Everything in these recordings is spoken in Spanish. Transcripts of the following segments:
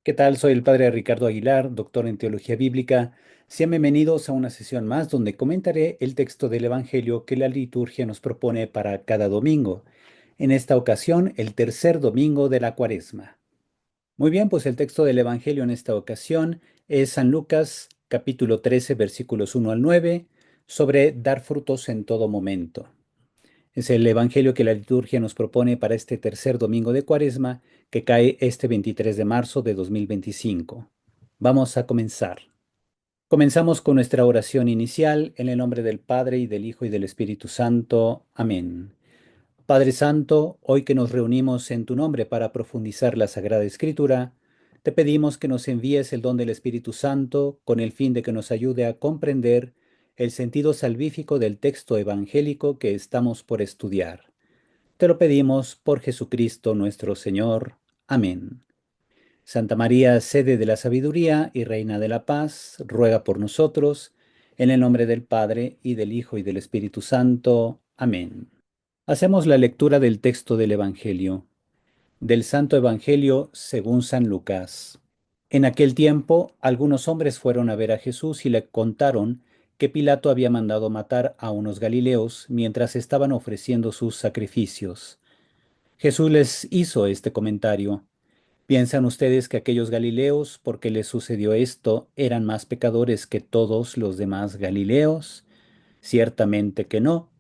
¿Qué tal? Soy el padre Ricardo Aguilar, doctor en teología bíblica. Sean bienvenidos a una sesión más donde comentaré el texto del Evangelio que la liturgia nos propone para cada domingo. En esta ocasión, el tercer domingo de la Cuaresma. Muy bien, pues el texto del Evangelio en esta ocasión es San Lucas, capítulo 13, versículos 1 al 9, sobre dar frutos en todo momento. Es el Evangelio que la liturgia nos propone para este tercer domingo de Cuaresma, que cae este 23 de marzo de 2025. Vamos a comenzar. Comenzamos con nuestra oración inicial en el nombre del Padre y del Hijo y del Espíritu Santo. Amén. Padre Santo, hoy que nos reunimos en tu nombre para profundizar la Sagrada Escritura, te pedimos que nos envíes el don del Espíritu Santo con el fin de que nos ayude a comprender el sentido salvífico del texto evangélico que estamos por estudiar. Te lo pedimos por Jesucristo nuestro Señor. Amén. Santa María, sede de la sabiduría y reina de la paz, ruega por nosotros, en el nombre del Padre, y del Hijo, y del Espíritu Santo. Amén. Hacemos la lectura del texto del Evangelio, del Santo Evangelio según San Lucas. En aquel tiempo, algunos hombres fueron a ver a Jesús y le contaron que Pilato había mandado matar a unos galileos mientras estaban ofreciendo sus sacrificios. Jesús les hizo este comentario. ¿Piensan ustedes que aquellos galileos, porque les sucedió esto, eran más pecadores que todos los demás galileos? Ciertamente que no.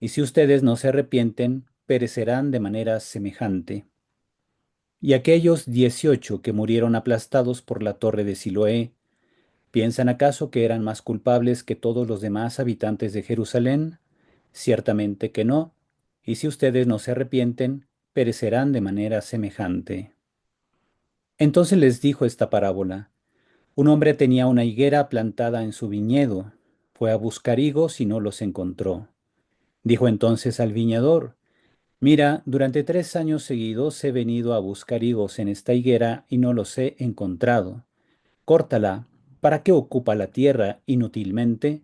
Y si ustedes no se arrepienten, perecerán de manera semejante. Y aquellos 18 que murieron aplastados por la torre de Siloé, ¿piensan acaso que eran más culpables que todos los demás habitantes de Jerusalén? Ciertamente que no. Y si ustedes no se arrepienten, perecerán de manera semejante. Entonces les dijo esta parábola. Un hombre tenía una higuera plantada en su viñedo. Fue a buscar higos y no los encontró. Dijo entonces al viñador, mira, durante 3 años seguidos he venido a buscar higos en esta higuera y no los he encontrado. Córtala. ¿Para qué ocupa la tierra inútilmente?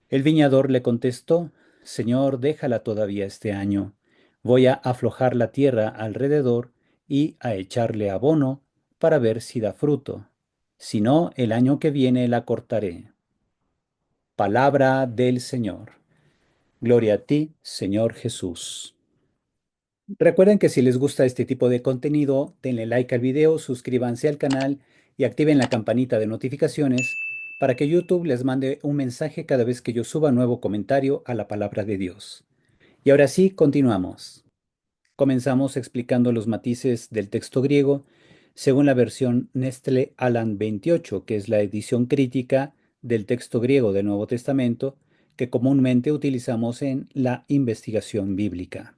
El viñador le contestó, Señor, déjala todavía este año. Voy a aflojar la tierra alrededor y a echarle abono para ver si da fruto. Si no, el año que viene la cortaré. Palabra del Señor. Gloria a ti, Señor Jesús. Recuerden que si les gusta este tipo de contenido, denle like al video, suscríbanse al canal y activen la campanita de notificaciones para que YouTube les mande un mensaje cada vez que yo suba nuevo comentario a la palabra de Dios. Y ahora sí, continuamos. Comenzamos explicando los matices del texto griego según la versión Nestle Aland 28, que es la edición crítica del texto griego del Nuevo Testamento que comúnmente utilizamos en la investigación bíblica.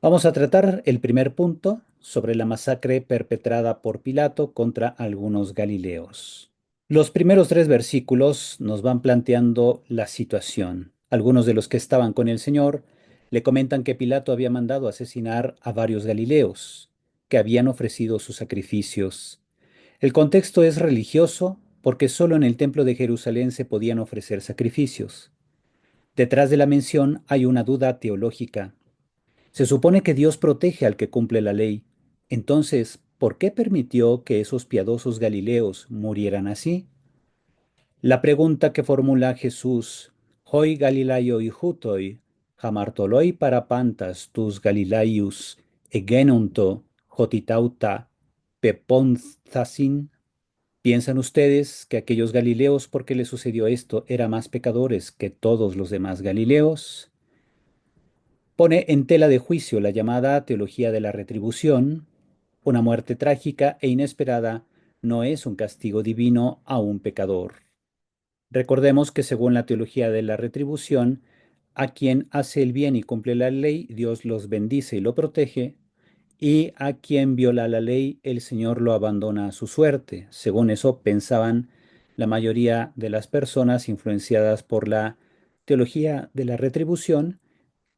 Vamos a tratar el primer punto sobre la masacre perpetrada por Pilato contra algunos galileos. Los primeros 3 versículos nos van planteando la situación. Algunos de los que estaban con el Señor le comentan que Pilato había mandado asesinar a varios galileos que habían ofrecido sus sacrificios. El contexto es religioso porque solo en el templo de Jerusalén se podían ofrecer sacrificios. Detrás de la mención hay una duda teológica. Se supone que Dios protege al que cumple la ley. Entonces, ¿por qué permitió que esos piadosos galileos murieran así? La pregunta que formula Jesús, Hoi Galilaio hutoi, hamartoloi parapantas tus Galilaius, egenonto, jotitauta, peponzasin. ¿Piensan ustedes que aquellos galileos, porque les sucedió esto, eran más pecadores que todos los demás galileos? Pone en tela de juicio la llamada teología de la retribución. Una muerte trágica e inesperada no es un castigo divino a un pecador. Recordemos que según la teología de la retribución, a quien hace el bien y cumple la ley, Dios los bendice y lo protege, y a quien viola la ley, el Señor lo abandona a su suerte. Según eso pensaban la mayoría de las personas influenciadas por la teología de la retribución,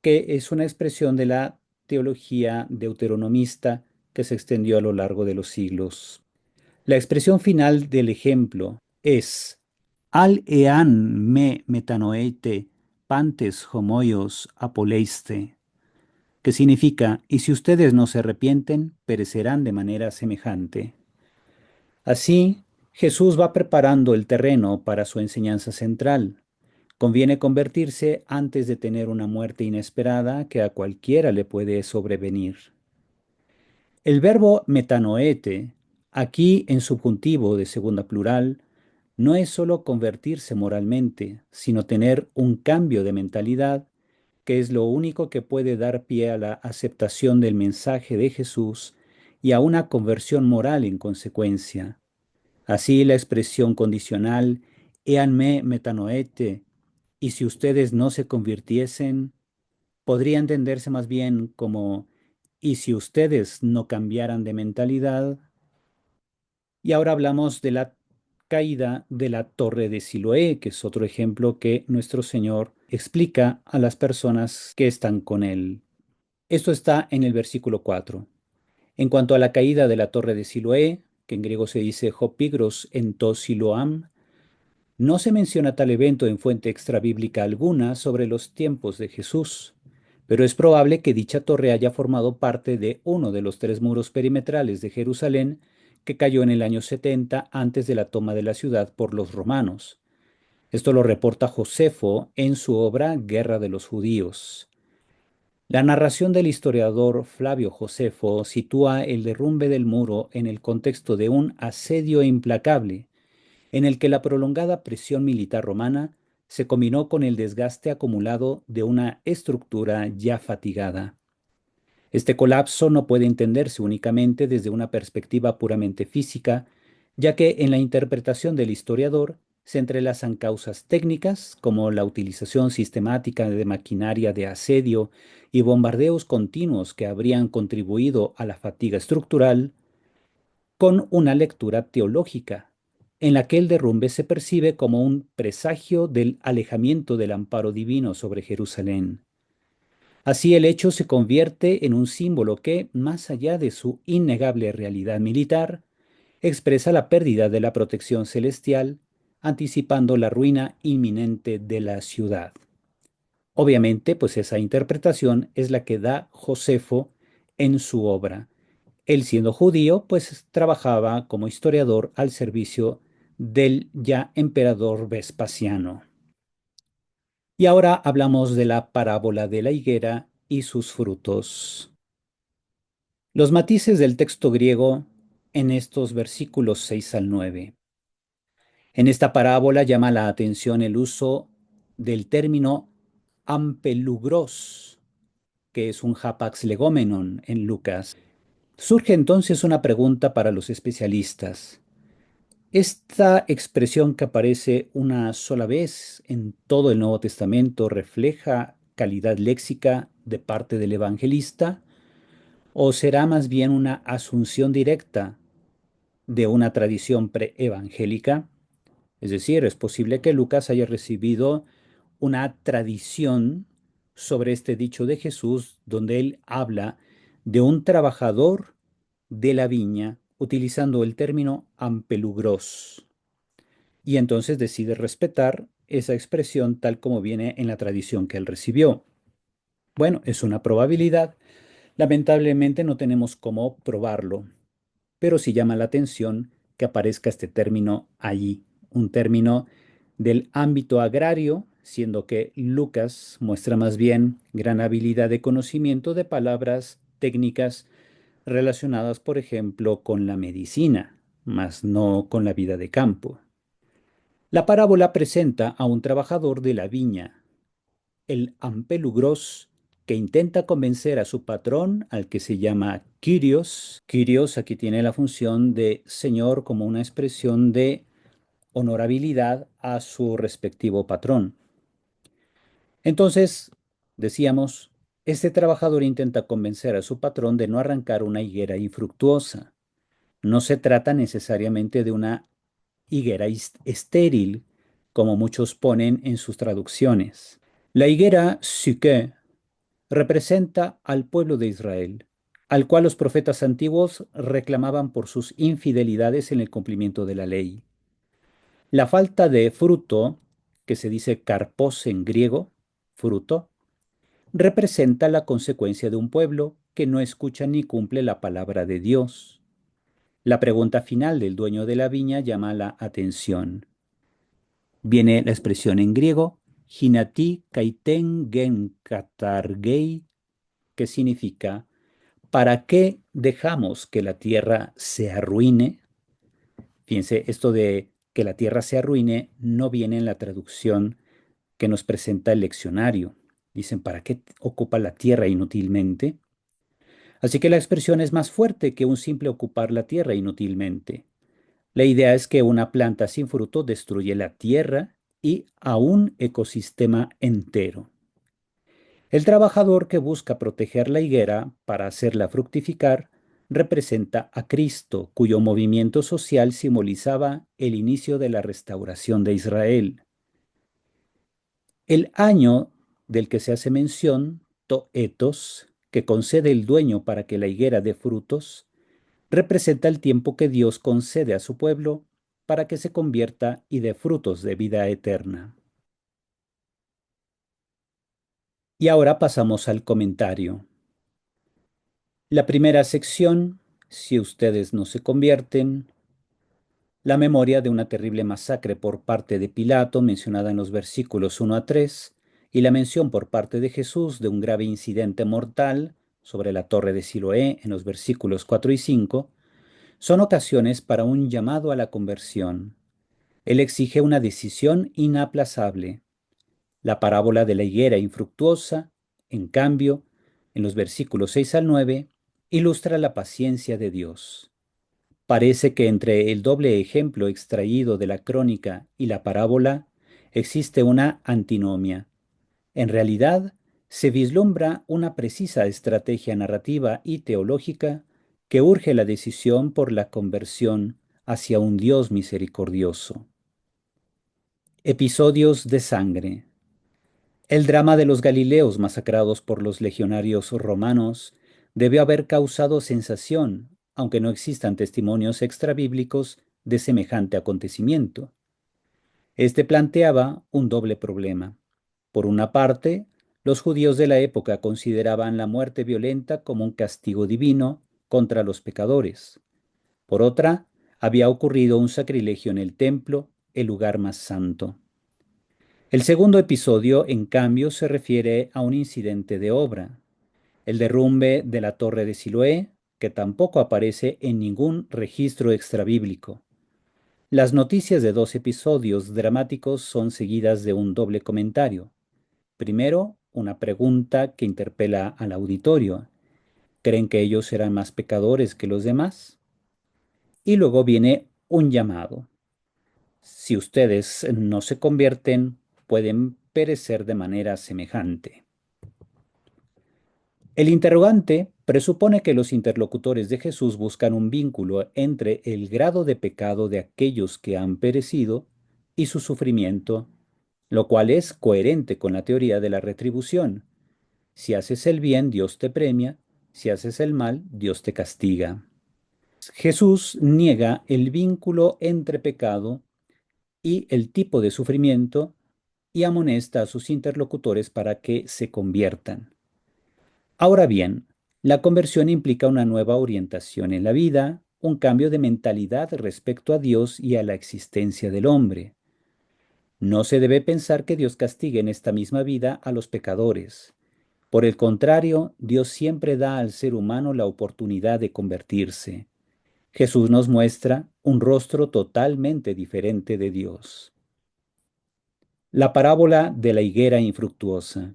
que es una expresión de la teología deuteronomista que se extendió a lo largo de los siglos. La expresión final del ejemplo es al ean me metanoeite pantes homoios apoleiste, que significa, y si ustedes no se arrepienten, perecerán de manera semejante. Así, Jesús va preparando el terreno para su enseñanza central. Conviene convertirse antes de tener una muerte inesperada que a cualquiera le puede sobrevenir. El verbo metanoete, aquí en subjuntivo de segunda plural, no es solo convertirse moralmente, sino tener un cambio de mentalidad, que es lo único que puede dar pie a la aceptación del mensaje de Jesús y a una conversión moral en consecuencia. Así la expresión condicional, eanme metanoete, y si ustedes no se convirtiesen, podría entenderse más bien como, y si ustedes no cambiaran de mentalidad. Y ahora hablamos de la caída de la torre de Siloé, que es otro ejemplo que nuestro Señor explica a las personas que están con él. Esto está en el versículo 4. En cuanto a la caída de la torre de Siloé, que en griego se dice Hopigros en to Siloam, no se menciona tal evento en fuente extrabíblica alguna sobre los tiempos de Jesús, pero es probable que dicha torre haya formado parte de uno de los tres muros perimetrales de Jerusalén que cayó en el año 70 antes de la toma de la ciudad por los romanos. Esto lo reporta Josefo en su obra Guerra de los Judíos. La narración del historiador Flavio Josefo sitúa el derrumbe del muro en el contexto de un asedio implacable en el que la prolongada presión militar romana se combinó con el desgaste acumulado de una estructura ya fatigada. Este colapso no puede entenderse únicamente desde una perspectiva puramente física, ya que en la interpretación del historiador se entrelazan causas técnicas como la utilización sistemática de maquinaria de asedio y bombardeos continuos que habrían contribuido a la fatiga estructural, con una lectura teológica, en la que el derrumbe se percibe como un presagio del alejamiento del amparo divino sobre Jerusalén. Así el hecho se convierte en un símbolo que, más allá de su innegable realidad militar, expresa la pérdida de la protección celestial, anticipando la ruina inminente de la ciudad. Obviamente, pues esa interpretación es la que da Josefo en su obra. Él siendo judío, pues trabajaba como historiador al servicio del ya emperador Vespasiano. Y ahora hablamos de la parábola de la higuera y sus frutos. Los matices del texto griego en estos versículos 6 al 9. En esta parábola llama la atención el uso del término ampelugros, que es un hapax legomenon en Lucas. Surge entonces una pregunta para los especialistas. ¿Esta expresión que aparece una sola vez en todo el Nuevo Testamento refleja calidad léxica de parte del evangelista o será más bien una asunción directa de una tradición preevangélica? Es decir, es posible que Lucas haya recibido una tradición sobre este dicho de Jesús donde él habla de un trabajador de la viña utilizando el término ampelugros y entonces decide respetar esa expresión tal como viene en la tradición que él recibió. Bueno, es una probabilidad. Lamentablemente no tenemos cómo probarlo, pero sí llama la atención que aparezca este término allí, un término del ámbito agrario, siendo que Lucas muestra más bien gran habilidad de conocimiento de palabras técnicas relacionadas, por ejemplo, con la medicina, mas no con la vida de campo. La parábola presenta a un trabajador de la viña, el ampelugros, que intenta convencer a su patrón, al que se llama Kyrios. Kyrios aquí tiene la función de señor como una expresión de honorabilidad a su respectivo patrón. Entonces, decíamos, este trabajador intenta convencer a su patrón de no arrancar una higuera infructuosa. No se trata necesariamente de una higuera estéril, como muchos ponen en sus traducciones. La higuera Suke representa al pueblo de Israel, al cual los profetas antiguos reclamaban por sus infidelidades en el cumplimiento de la ley. La falta de fruto, que se dice karpos en griego, fruto, representa la consecuencia de un pueblo que no escucha ni cumple la palabra de Dios. La pregunta final del dueño de la viña llama la atención. Viene la expresión en griego, hinati kaiten gen katargei, que significa, ¿para qué dejamos que la tierra se arruine? Fíjense, esto de que la tierra se arruine no viene en la traducción que nos presenta el leccionario. Dicen, ¿para qué ocupa la tierra inútilmente? Así que la expresión es más fuerte que un simple ocupar la tierra inútilmente. La idea es que una planta sin fruto destruye la tierra y a un ecosistema entero. El trabajador que busca proteger la higuera para hacerla fructificar representa a Cristo, cuyo movimiento social simbolizaba el inicio de la restauración de Israel. El año del que se hace mención, toetos, que concede el dueño para que la higuera dé frutos, representa el tiempo que Dios concede a su pueblo para que se convierta y dé frutos de vida eterna. Y ahora pasamos al comentario. La primera sección, si ustedes no se convierten, la memoria de una terrible masacre por parte de Pilato, mencionada en los versículos 1 a 3, y la mención por parte de Jesús de un grave incidente mortal sobre la torre de Siloé en los versículos 4 y 5, son ocasiones para un llamado a la conversión. Él exige una decisión inaplazable. La parábola de la higuera infructuosa, en cambio, en los versículos 6 al 9, ilustra la paciencia de Dios. Parece que entre el doble ejemplo extraído de la crónica y la parábola existe una antinomia. En realidad, se vislumbra una precisa estrategia narrativa y teológica que urge la decisión por la conversión hacia un Dios misericordioso. Episodios de sangre. El drama de los Galileos masacrados por los legionarios romanos debió haber causado sensación, aunque no existan testimonios extrabíblicos de semejante acontecimiento. Este planteaba un doble problema. Por una parte, los judíos de la época consideraban la muerte violenta como un castigo divino contra los pecadores. Por otra, había ocurrido un sacrilegio en el templo, el lugar más santo. El segundo episodio, en cambio, se refiere a un incidente de obra, el derrumbe de la torre de Siloé, que tampoco aparece en ningún registro extrabíblico. Las noticias de dos episodios dramáticos son seguidas de un doble comentario. Primero, una pregunta que interpela al auditorio. ¿Creen que ellos serán más pecadores que los demás? Y luego viene un llamado. Si ustedes no se convierten, pueden perecer de manera semejante. El interrogante presupone que los interlocutores de Jesús buscan un vínculo entre el grado de pecado de aquellos que han perecido y su sufrimiento, lo cual es coherente con la teoría de la retribución. Si haces el bien, Dios te premia; si haces el mal, Dios te castiga. Jesús niega el vínculo entre pecado y el tipo de sufrimiento y amonesta a sus interlocutores para que se conviertan. Ahora bien, la conversión implica una nueva orientación en la vida, un cambio de mentalidad respecto a Dios y a la existencia del hombre. No se debe pensar que Dios castigue en esta misma vida a los pecadores. Por el contrario, Dios siempre da al ser humano la oportunidad de convertirse. Jesús nos muestra un rostro totalmente diferente de Dios. La parábola de la higuera infructuosa.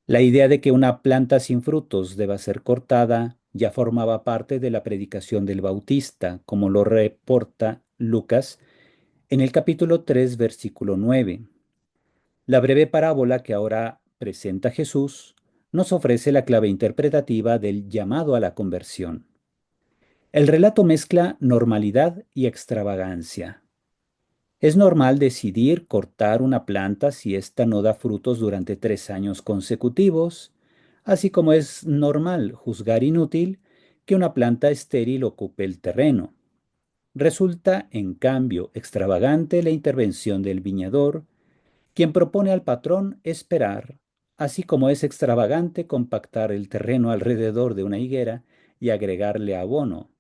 La idea de que una planta sin frutos deba ser cortada ya formaba parte de la predicación del Bautista, como lo reporta Lucas en el capítulo 3, versículo 9. La breve parábola que ahora presenta Jesús nos ofrece la clave interpretativa del llamado a la conversión. El relato mezcla normalidad y extravagancia. Es normal decidir cortar una planta si ésta no da frutos durante 3 años consecutivos, así como es normal juzgar inútil que una planta estéril ocupe el terreno. Resulta, en cambio, extravagante la intervención del viñador, quien propone al patrón esperar, así como es extravagante compactar el terreno alrededor de una higuera y agregarle abono.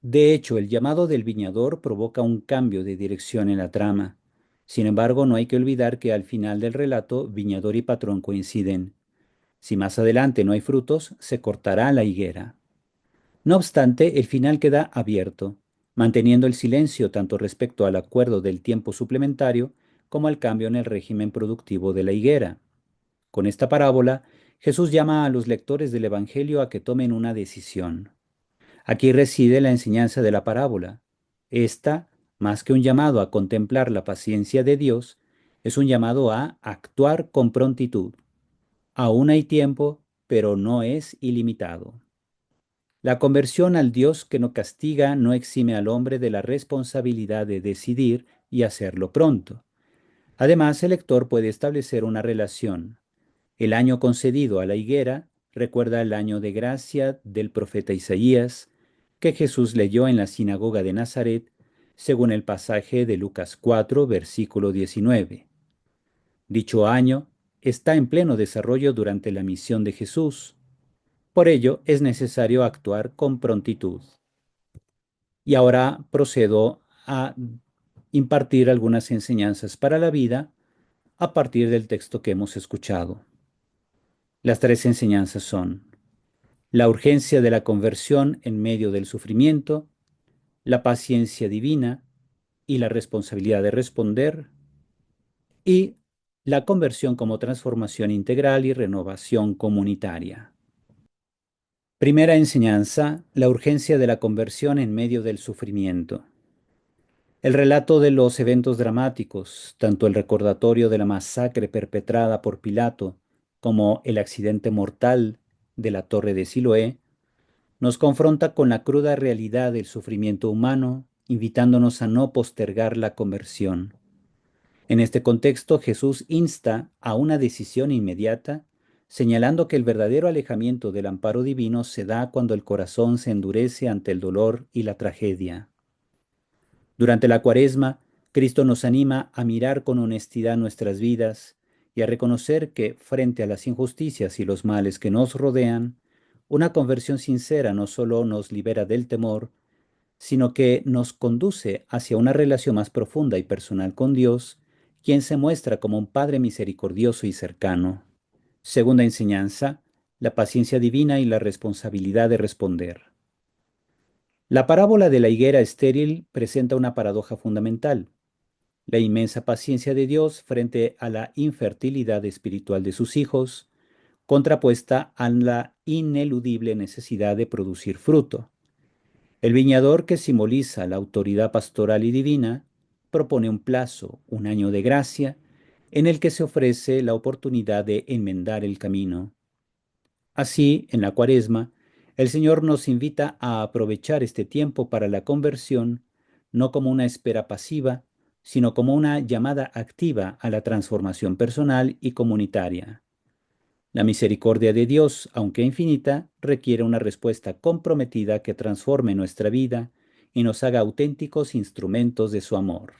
De hecho, el llamado del viñador provoca un cambio de dirección en la trama. Sin embargo, no hay que olvidar que al final del relato, viñador y patrón coinciden. Si más adelante no hay frutos, se cortará la higuera. No obstante, el final queda abierto, manteniendo el silencio tanto respecto al acuerdo del tiempo suplementario como al cambio en el régimen productivo de la higuera. Con esta parábola, Jesús llama a los lectores del Evangelio a que tomen una decisión. Aquí reside la enseñanza de la parábola. Esta, más que un llamado a contemplar la paciencia de Dios, es un llamado a actuar con prontitud. Aún hay tiempo, pero no es ilimitado. La conversión al Dios que no castiga no exime al hombre de la responsabilidad de decidir y hacerlo pronto. Además, el lector puede establecer una relación. El año concedido a la higuera recuerda el año de gracia del profeta Isaías, que Jesús leyó en la sinagoga de Nazaret, según el pasaje de Lucas 4, versículo 19. Dicho año está en pleno desarrollo durante la misión de Jesús. Por ello, es necesario actuar con prontitud. Y ahora procedo a impartir algunas enseñanzas para la vida a partir del texto que hemos escuchado. Las tres enseñanzas son: la urgencia de la conversión en medio del sufrimiento, la paciencia divina y la responsabilidad de responder, y la conversión como transformación integral y renovación comunitaria. Primera enseñanza: la urgencia de la conversión en medio del sufrimiento. El relato de los eventos dramáticos, tanto el recordatorio de la masacre perpetrada por Pilato como el accidente mortal de la Torre de Siloé, nos confronta con la cruda realidad del sufrimiento humano, invitándonos a no postergar la conversión. En este contexto, Jesús insta a una decisión inmediata, señalando que el verdadero alejamiento del amparo divino se da cuando el corazón se endurece ante el dolor y la tragedia. Durante la Cuaresma, Cristo nos anima a mirar con honestidad nuestras vidas y a reconocer que, frente a las injusticias y los males que nos rodean, una conversión sincera no solo nos libera del temor, sino que nos conduce hacia una relación más profunda y personal con Dios, quien se muestra como un Padre misericordioso y cercano. Segunda enseñanza: la paciencia divina y la responsabilidad de responder. La parábola de la higuera estéril presenta una paradoja fundamental: la inmensa paciencia de Dios frente a la infertilidad espiritual de sus hijos, contrapuesta a la ineludible necesidad de producir fruto. El viñador, que simboliza la autoridad pastoral y divina, propone un plazo, un año de gracia, en el que se ofrece la oportunidad de enmendar el camino. Así, en la Cuaresma, el Señor nos invita a aprovechar este tiempo para la conversión, no como una espera pasiva, sino como una llamada activa a la transformación personal y comunitaria. La misericordia de Dios, aunque infinita, requiere una respuesta comprometida que transforme nuestra vida y nos haga auténticos instrumentos de su amor.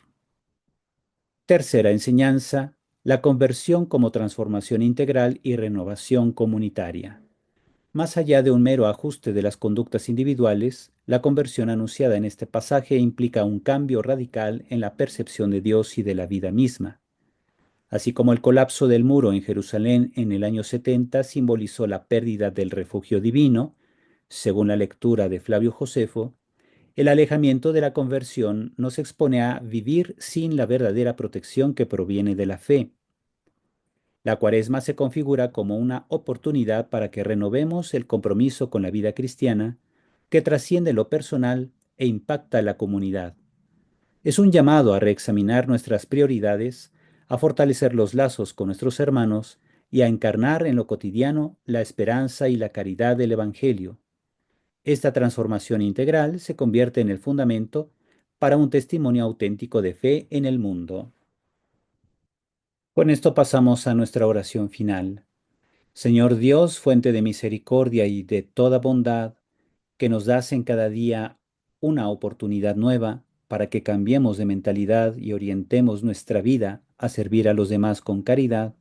Tercera enseñanza: la conversión como transformación integral y renovación comunitaria. Más allá de un mero ajuste de las conductas individuales, la conversión anunciada en este pasaje implica un cambio radical en la percepción de Dios y de la vida misma. Así como el colapso del muro en Jerusalén en el año 70 simbolizó la pérdida del refugio divino, según la lectura de Flavio Josefo, el alejamiento de la conversión nos expone a vivir sin la verdadera protección que proviene de la fe. La Cuaresma se configura como una oportunidad para que renovemos el compromiso con la vida cristiana, que trasciende lo personal e impacta a la comunidad. Es un llamado a reexaminar nuestras prioridades, a fortalecer los lazos con nuestros hermanos y a encarnar en lo cotidiano la esperanza y la caridad del Evangelio. Esta transformación integral se convierte en el fundamento para un testimonio auténtico de fe en el mundo. Con esto pasamos a nuestra oración final. Señor Dios, fuente de misericordia y de toda bondad, que nos das en cada día una oportunidad nueva para que cambiemos de mentalidad y orientemos nuestra vida a servir a los demás con caridad,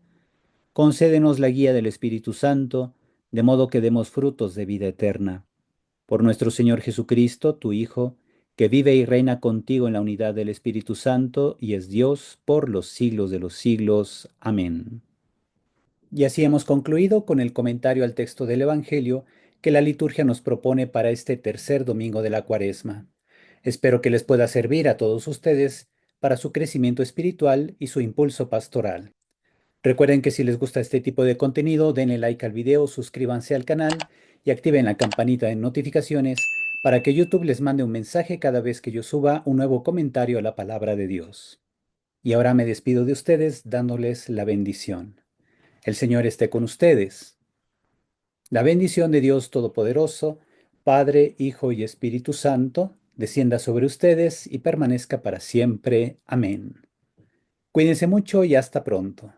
concédenos la guía del Espíritu Santo, de modo que demos frutos de vida eterna. Por nuestro Señor Jesucristo, tu Hijo, que vive y reina contigo en la unidad del Espíritu Santo y es Dios por los siglos de los siglos. Amén. Y así hemos concluido con el comentario al texto del Evangelio que la liturgia nos propone para este tercer domingo de la Cuaresma. Espero que les pueda servir a todos ustedes para su crecimiento espiritual y su impulso pastoral. Recuerden que si les gusta este tipo de contenido, denle like al video, suscríbanse al canal y activen la campanita de notificaciones para que YouTube les mande un mensaje cada vez que yo suba un nuevo comentario a la palabra de Dios. Y ahora me despido de ustedes dándoles la bendición. El Señor esté con ustedes. La bendición de Dios Todopoderoso, Padre, Hijo y Espíritu Santo, descienda sobre ustedes y permanezca para siempre. Amén. Cuídense mucho y hasta pronto.